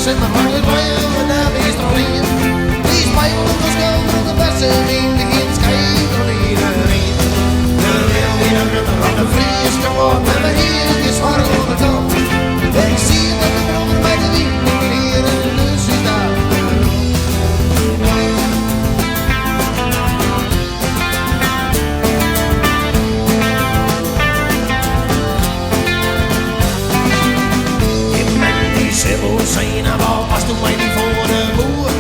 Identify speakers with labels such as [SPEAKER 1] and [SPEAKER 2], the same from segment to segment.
[SPEAKER 1] zit maar van het waaien, maar daar is er alleen. Die spijbel op de schouder op de beste ring, de kind schijnt door iedereen. De wereld die naar het rand de vries geworden, met mijn heertjes zwaar op de kant. Ik zie dat de brommer bij de wind, hier en dus is daar. Zijn wat was toen mij niet voor de boer.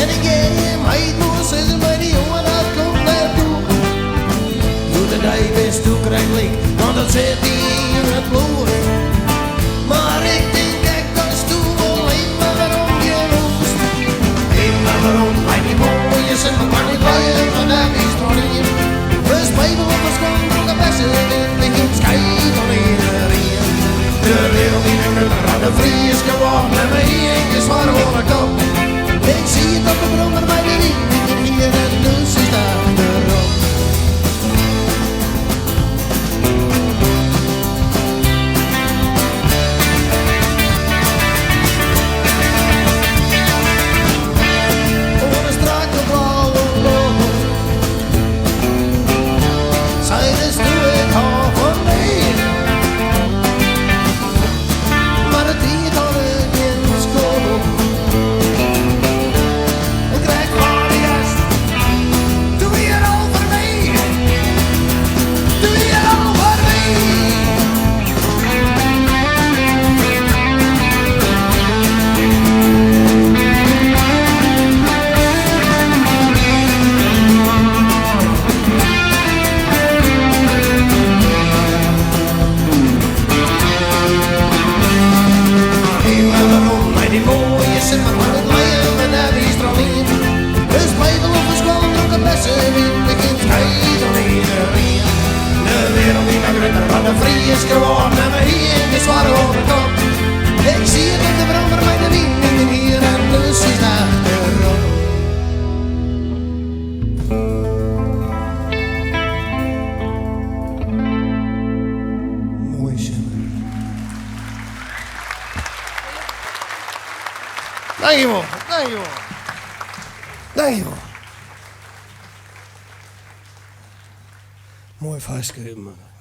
[SPEAKER 1] En ik geef hem uit moest en bij die jongen dat komt naartoe. Doe de dij best toe krijgelijk, want dat zit hij in het bloed. Maar ik denk ik dat is toe alleen maar waarom je roest. Heen maar waarom mij niet mooi is en wat kan ik waaien, want daar is nog niet. We spelen op een schoon door de beste in de kind schijt van iedereen. De wereld in een de vries geworden met mijn eentjes zwaar op de kop. Ik zie het op de brommer bij de wind, hier en dus is daar de rok. Voor een strakke blauwe blauwe, zij is doe ik hou van mij. De vries geworden met mijn eentjes zwaar op de kop. Ik zie het op de brommer bij de wind en hier en dus is daar de rok. Mooi zingen. Dankjewel, dankjewel. Dankjewel. Mooi vastgegeven, man.